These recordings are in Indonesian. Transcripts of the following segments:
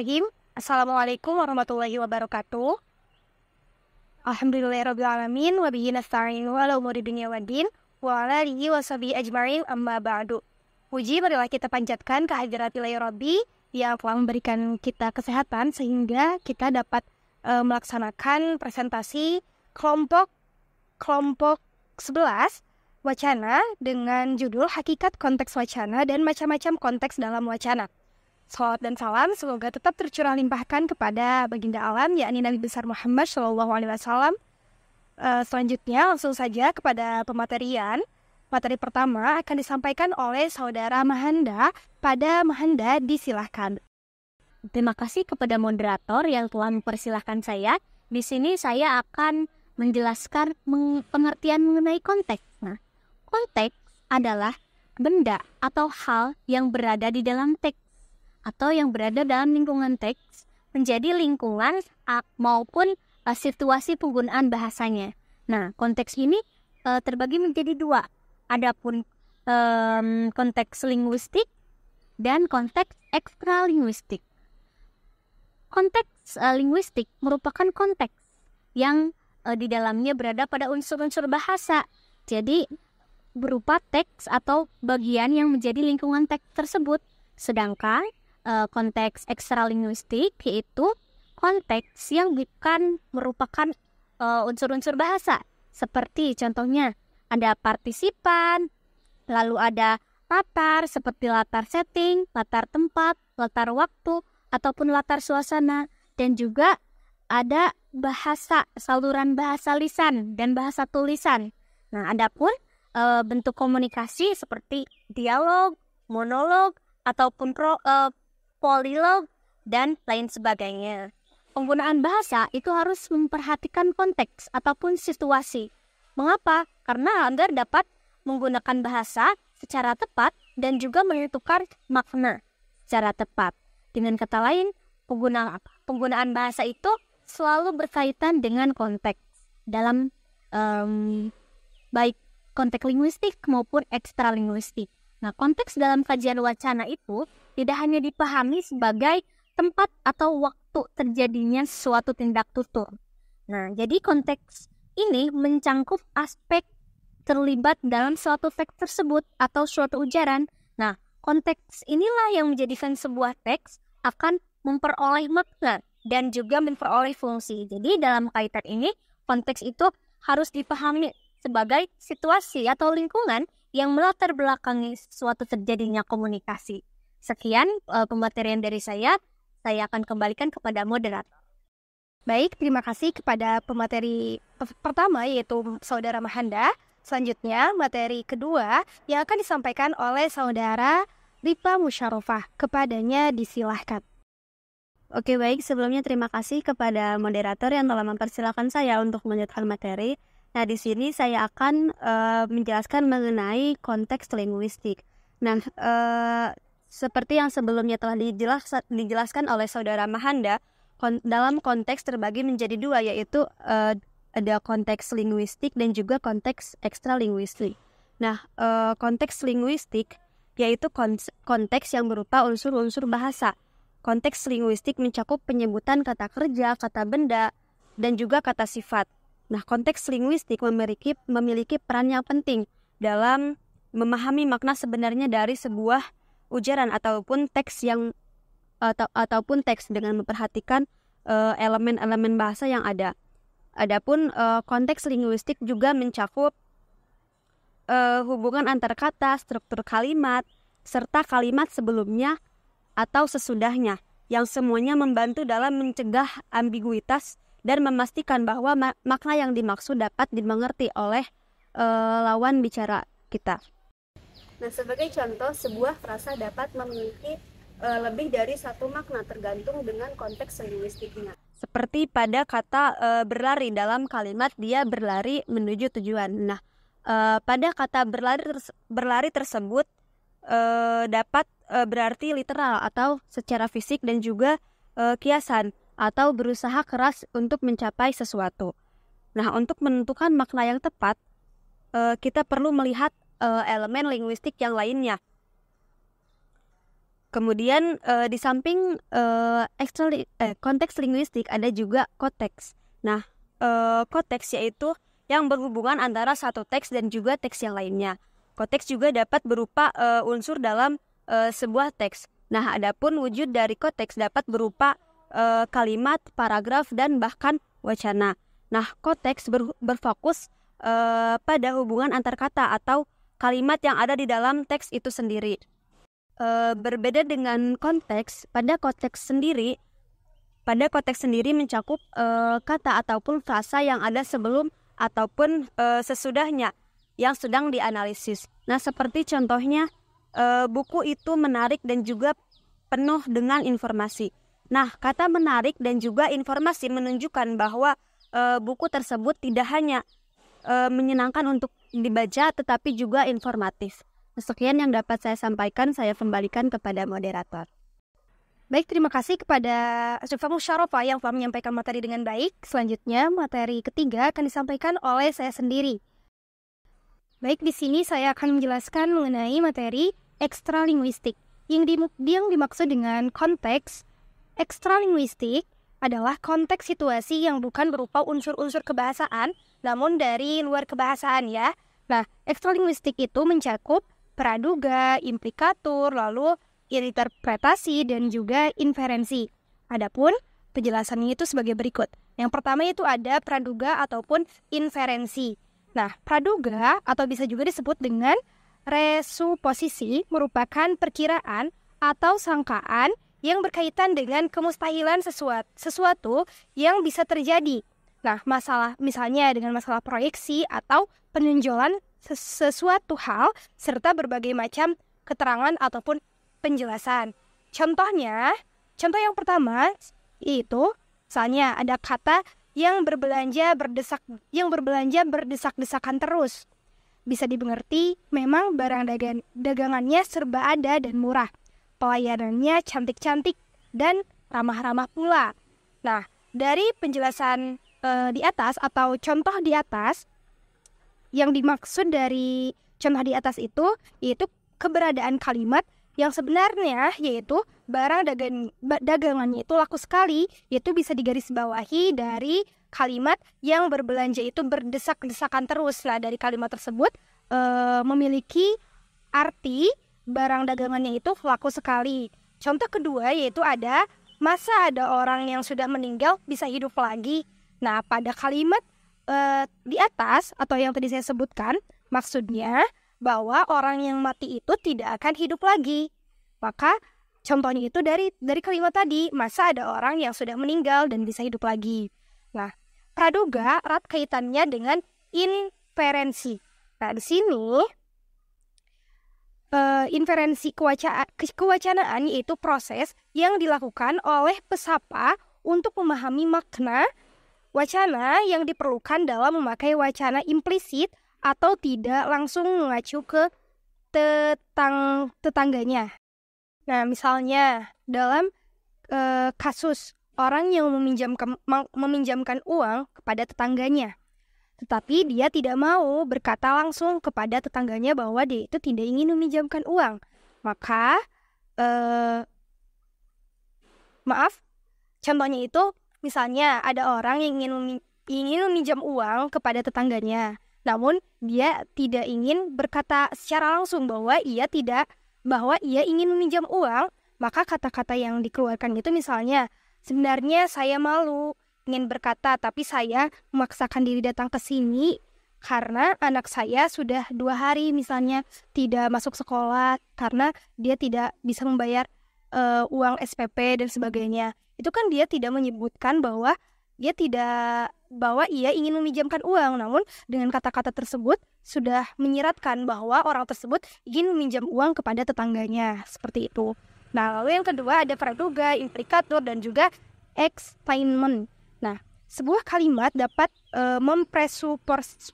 Bismillahirrahmanirrahim. Assalamualaikum warahmatullahi wabarakatuh. Alhamdulillahirrabbilalamin. Wa bihi nasta'inu ala umuri dunya waddin. Wa ala alihi wa sahbihi ajma'in amma ba'du. Puji marilah kita panjatkan kehadirat Ilahi Rabbi yang telah memberikan kita kesehatan sehingga kita dapat melaksanakan presentasi kelompok 11 wacana dengan judul Hakikat Konteks Wacana dan Macam-macam Konteks dalam Wacana. Salawat dan salam semoga tetap tercurah limpahkan kepada baginda alam, yakni Nabi besar Muhammad SAW. Selanjutnya langsung saja kepada pematerian. Materi pertama akan disampaikan oleh saudara Mahanda. Pada Mahanda disilahkan. Terima kasih kepada moderator yang telah mempersilahkan saya. Di sini saya akan menjelaskan pengertian mengenai konteks. Nah, konteks adalah benda atau hal yang berada di dalam teks atau yang berada dalam lingkungan teks menjadi lingkungan maupun situasi penggunaan bahasanya. Nah, konteks ini terbagi menjadi dua. Adapun konteks linguistik dan konteks ekstralinguistik. Konteks linguistik merupakan konteks yang di dalamnya berada pada unsur-unsur bahasa. Jadi berupa teks atau bagian yang menjadi lingkungan teks tersebut. Sedangkan konteks ekstralinguistik yaitu konteks yang bukan merupakan unsur-unsur bahasa. Seperti contohnya ada partisipan, lalu ada latar seperti latar setting, latar tempat, latar waktu, ataupun latar suasana, dan juga ada bahasa, saluran bahasa lisan dan bahasa tulisan. Nah, adapun bentuk komunikasi seperti dialog, monolog, ataupun polilog, dan lain sebagainya. Penggunaan bahasa itu harus memperhatikan konteks ataupun situasi. Mengapa? Karena agar dapat menggunakan bahasa secara tepat dan juga menentukan makna secara tepat. Dengan kata lain, penggunaan bahasa itu selalu berkaitan dengan konteks dalam baik konteks linguistik maupun ekstralinguistik. Nah, konteks dalam kajian wacana itu tidak hanya dipahami sebagai tempat atau waktu terjadinya suatu tindak tutur. Nah, jadi konteks ini mencangkup aspek terlibat dalam suatu teks tersebut atau suatu ujaran. Nah, konteks inilah yang menjadikan sebuah teks akan memperoleh makna dan juga memperoleh fungsi. Jadi dalam kaitan ini, konteks itu harus dipahami sebagai situasi atau lingkungan yang melatar belakangi suatu terjadinya komunikasi. Sekian pematerian dari saya akan kembalikan kepada moderator. Baik, terima kasih kepada pemateri pertama yaitu saudara Mahanda. Selanjutnya, materi kedua yang akan disampaikan oleh saudara Rifa Musyarofah. Kepadanya disilahkan. Oke, baik. Sebelumnya terima kasih kepada moderator yang telah mempersilahkan saya untuk melanjutkan materi. Nah, di sini saya akan menjelaskan mengenai konteks linguistik. Nah, seperti yang sebelumnya telah dijelaskan oleh saudara Mahanda, dalam konteks terbagi menjadi dua, yaitu ada konteks linguistik dan juga konteks ekstralinguistik. Nah, konteks linguistik yaitu konteks yang berupa unsur-unsur bahasa. Konteks linguistik mencakup penyebutan kata kerja, kata benda, dan juga kata sifat. Nah, konteks linguistik memiliki peran yang penting dalam memahami makna sebenarnya dari sebuah ujaran ataupun teks ataupun teks dengan memperhatikan elemen-elemen bahasa yang ada. Adapun konteks linguistik juga mencakup hubungan antar kata, struktur kalimat, serta kalimat sebelumnya atau sesudahnya, yang semuanya membantu dalam mencegah ambiguitas dan memastikan bahwa makna yang dimaksud dapat dimengerti oleh lawan bicara kita. Nah, sebagai contoh, sebuah frasa dapat memiliki lebih dari satu makna tergantung dengan konteks linguistiknya. Seperti pada kata berlari dalam kalimat dia berlari menuju tujuan. Nah, pada kata berlari tersebut dapat berarti literal atau secara fisik dan juga kiasan atau berusaha keras untuk mencapai sesuatu. Nah, untuk menentukan makna yang tepat, kita perlu melihat elemen linguistik yang lainnya. Kemudian di samping konteks linguistik ada juga konteks. Nah, konteks yaitu yang berhubungan antara satu teks dan juga teks yang lainnya. Konteks juga dapat berupa unsur dalam sebuah teks. Nah, adapun wujud dari konteks dapat berupa kalimat, paragraf, dan bahkan wacana. Nah, konteks berfokus pada hubungan antar kata atau kalimat yang ada di dalam teks itu sendiri. Berbeda dengan konteks, pada konteks sendiri mencakup kata ataupun frasa yang ada sebelum ataupun sesudahnya yang sedang dianalisis. Nah, seperti contohnya buku itu menarik dan juga penuh dengan informasi. Nah, kata menarik dan juga informasi menunjukkan bahwa buku tersebut tidak hanya menyenangkan untuk dibaca tetapi juga informatif. Sekian yang dapat saya sampaikan, saya kembalikan kepada moderator. Baik, terima kasih kepada Syifa Musyarafah yang telah menyampaikan materi dengan baik. Selanjutnya, materi ketiga akan disampaikan oleh saya sendiri. Baik, di sini saya akan menjelaskan mengenai materi ekstralinguistik. Yang dimaksud dengan konteks ekstralinguistik adalah konteks situasi yang bukan berupa unsur-unsur kebahasaan, namun dari luar kebahasaan ya. Nah, ekstralinguistik itu mencakup praduga, implikatur, lalu interpretasi, dan juga inferensi. Adapun penjelasannya itu sebagai berikut. Yang pertama itu ada praduga ataupun inferensi. Nah, praduga atau bisa juga disebut dengan resuposisi merupakan perkiraan atau sangkaan yang berkaitan dengan kemustahilan sesuatu yang bisa terjadi. Nah, misalnya dengan masalah proyeksi atau penonjolan sesuatu hal serta berbagai macam keterangan ataupun penjelasan. Contoh yang pertama itu misalnya ada kata yang berbelanja berdesak-desakan terus. Bisa dimengerti memang barang dagangannya serba ada dan murah. Pelayanannya cantik-cantik dan ramah-ramah pula. Nah, dari penjelasan di atas atau contoh di atas, yang dimaksud dari contoh di atas itu yaitu keberadaan kalimat yang sebenarnya yaitu barang dagangannya itu laku sekali, yaitu bisa digarisbawahi dari kalimat yang berbelanja itu berdesak-desakan terus. Nah, dari kalimat tersebut memiliki arti barang dagangannya itu laku sekali. Contoh kedua yaitu ada masa ada orang yang sudah meninggal bisa hidup lagi. Nah, pada kalimat di atas atau yang tadi saya sebutkan, maksudnya bahwa orang yang mati itu tidak akan hidup lagi. Maka contohnya itu dari kalimat tadi, masa ada orang yang sudah meninggal dan bisa hidup lagi. Nah, praduga erat kaitannya dengan inferensi. Nah, di sini inferensi kewacanaan yaitu proses yang dilakukan oleh pesapa untuk memahami makna wacana yang diperlukan dalam memakai wacana implisit atau tidak langsung mengacu ke tetangganya. Nah, misalnya dalam kasus orang yang meminjamkan uang kepada tetangganya, tetapi dia tidak mau berkata langsung kepada tetangganya bahwa dia itu tidak ingin meminjamkan uang. Maka, contohnya itu misalnya ada orang yang ingin meminjam uang kepada tetangganya, namun dia tidak ingin berkata secara langsung bahwa ia ingin meminjam uang. Maka kata-kata yang dikeluarkan itu misalnya, sebenarnya saya malu ingin berkata, tapi saya memaksakan diri datang ke sini karena anak saya sudah 2 hari misalnya tidak masuk sekolah karena dia tidak bisa membayar uang SPP dan sebagainya. Itu kan dia tidak menyebutkan bahwa ia ingin meminjamkan uang, namun dengan kata-kata tersebut sudah menyiratkan bahwa orang tersebut ingin meminjam uang kepada tetangganya, seperti itu. Nah, lalu yang kedua ada praduga, implikatur, dan juga explainment. Nah, sebuah kalimat dapat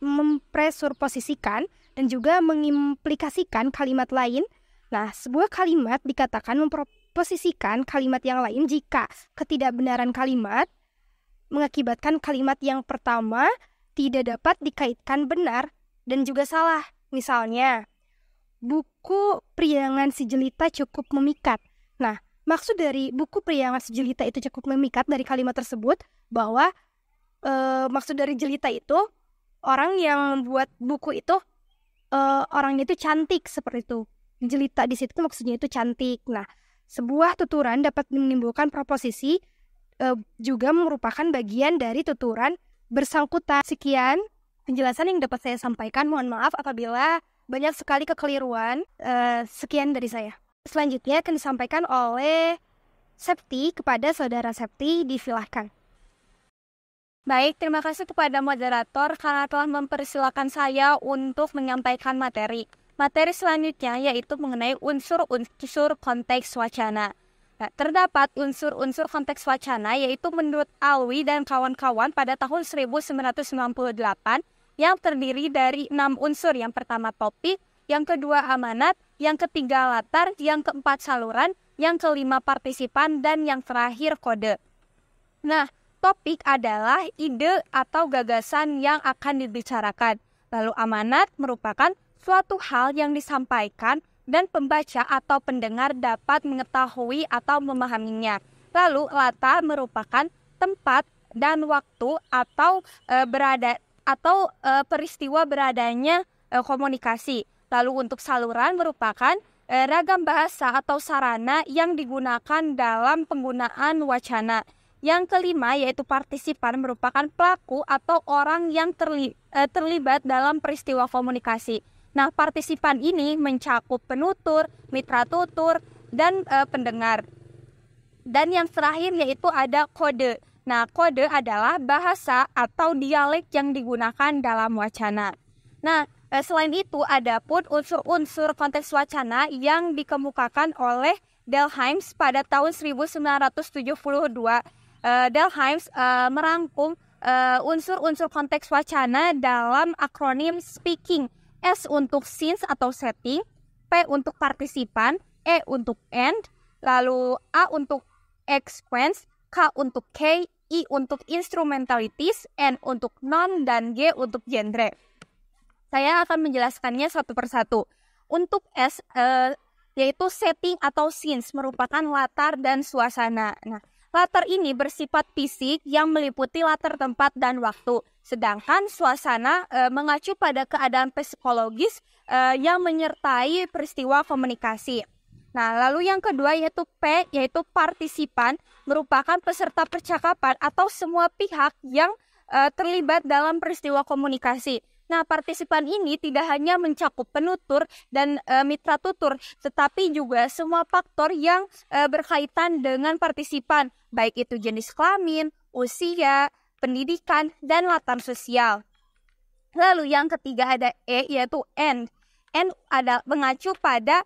mempresuposisikan dan juga mengimplikasikan kalimat lain. Nah, sebuah kalimat dikatakan memposisikan kalimat yang lain jika ketidakbenaran kalimat mengakibatkan kalimat yang pertama tidak dapat dikaitkan benar dan juga salah. Misalnya, buku Priangan si Jelita cukup memikat. Nah, maksud dari buku Pria Masih Jelita itu cukup memikat dari kalimat tersebut bahwa maksud dari jelita itu orang yang membuat buku itu orangnya itu cantik seperti itu. Jelita di situ maksudnya itu cantik. Nah, sebuah tuturan dapat menimbulkan proposisi juga merupakan bagian dari tuturan bersangkutan. Sekian penjelasan yang dapat saya sampaikan. Mohon maaf apabila banyak sekali kekeliruan. Sekian dari saya. Selanjutnya akan disampaikan oleh Septi kepada Saudara Septi, disilahkan. Baik, terima kasih kepada moderator karena telah mempersilakan saya untuk menyampaikan materi. Materi selanjutnya yaitu mengenai unsur-unsur konteks wacana. Nah, terdapat unsur-unsur konteks wacana yaitu menurut Alwi dan kawan-kawan pada tahun 1998 yang terdiri dari 6 unsur. Yang pertama topik, yang kedua amanat, yang ketiga latar, yang keempat saluran, yang kelima partisipan, dan yang terakhir kode. Nah, topik adalah ide atau gagasan yang akan dibicarakan. Lalu amanat merupakan suatu hal yang disampaikan dan pembaca atau pendengar dapat mengetahui atau memahaminya. Lalu latar merupakan tempat dan waktu atau peristiwa beradanya komunikasi. Lalu untuk saluran merupakan ragam bahasa atau sarana yang digunakan dalam penggunaan wacana. Yang kelima yaitu partisipan merupakan pelaku atau orang yang terlibat dalam peristiwa komunikasi. Nah, partisipan ini mencakup penutur, mitra tutur, dan pendengar. Dan yang terakhir yaitu ada kode. Nah, kode adalah bahasa atau dialek yang digunakan dalam wacana. Nah, selain itu ada pun unsur-unsur konteks wacana yang dikemukakan oleh Delhaims pada tahun 1972. Delhaims merangkum unsur-unsur konteks wacana dalam akronim SPEAKING. S untuk scenes atau setting, P untuk partisipan, E untuk end, lalu A untuk sequence, K untuk K, I untuk instrumentalities, N untuk non, dan G untuk genre. Saya akan menjelaskannya satu persatu. Untuk S yaitu setting atau scenes merupakan latar dan suasana. Nah, latar ini bersifat fisik yang meliputi latar tempat dan waktu. Sedangkan suasana mengacu pada keadaan psikologis yang menyertai peristiwa komunikasi. Nah, lalu yang kedua yaitu P, yaitu partisipan, merupakan peserta percakapan atau semua pihak yang terlibat dalam peristiwa komunikasi. Nah, partisipan ini tidak hanya mencakup penutur dan mitra tutur, tetapi juga semua faktor yang berkaitan dengan partisipan, baik itu jenis kelamin, usia, pendidikan, dan latar sosial. Lalu yang ketiga ada E, yaitu end. End ada mengacu pada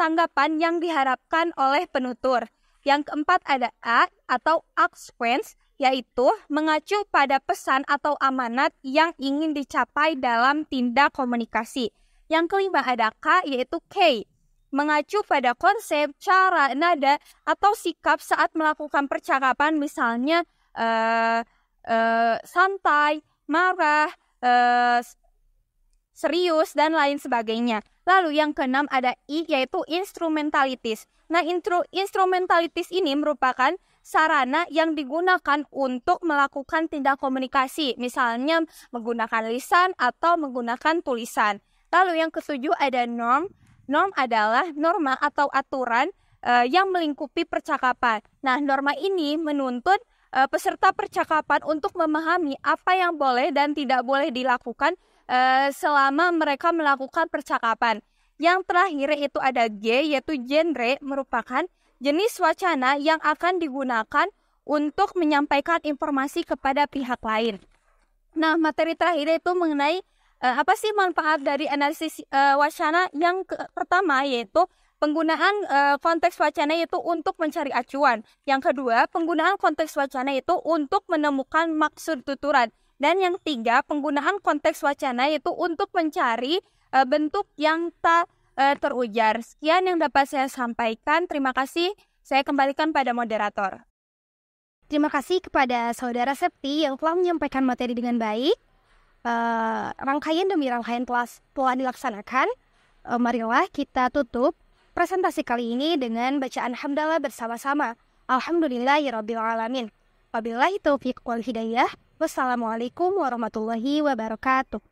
tanggapan yang diharapkan oleh penutur. Yang keempat ada A atau sequence, yaitu mengacu pada pesan atau amanat yang ingin dicapai dalam tindak komunikasi. Yang kelima ada K, yaitu K, mengacu pada konsep, cara, nada, atau sikap saat melakukan percakapan, misalnya santai, marah, serius, dan lain sebagainya. Lalu yang keenam ada I, yaitu instrumentalities. Nah, instrumentalities ini merupakan sarana yang digunakan untuk melakukan tindak komunikasi, misalnya menggunakan lisan atau menggunakan tulisan. Lalu yang ketujuh ada norm. Norm adalah norma atau aturan yang melingkupi percakapan. Nah, norma ini menuntut peserta percakapan untuk memahami apa yang boleh dan tidak boleh dilakukan selama mereka melakukan percakapan. Yang terakhir itu ada G, yaitu genre, merupakan jenis wacana yang akan digunakan untuk menyampaikan informasi kepada pihak lain. Nah, materi terakhir itu mengenai apa sih manfaat dari analisis wacana. Yang pertama yaitu penggunaan konteks wacana itu untuk mencari acuan. Yang kedua, penggunaan konteks wacana itu untuk menemukan maksud tuturan. Dan yang ketiga, penggunaan konteks wacana itu untuk mencari bentuk yang tak terujar. Sekian yang dapat saya sampaikan. Terima kasih. Saya kembalikan pada moderator. Terima kasih kepada Saudara Septi yang telah menyampaikan materi dengan baik. Rangkaian demi rangkaian telah dilaksanakan. Marilah kita tutup presentasi kali ini dengan bacaan hamdalah bersama-sama. Alhamdulillahirrabbilalamin. Wabillahi taufiq wal hidayah. Wassalamualaikum warahmatullahi wabarakatuh.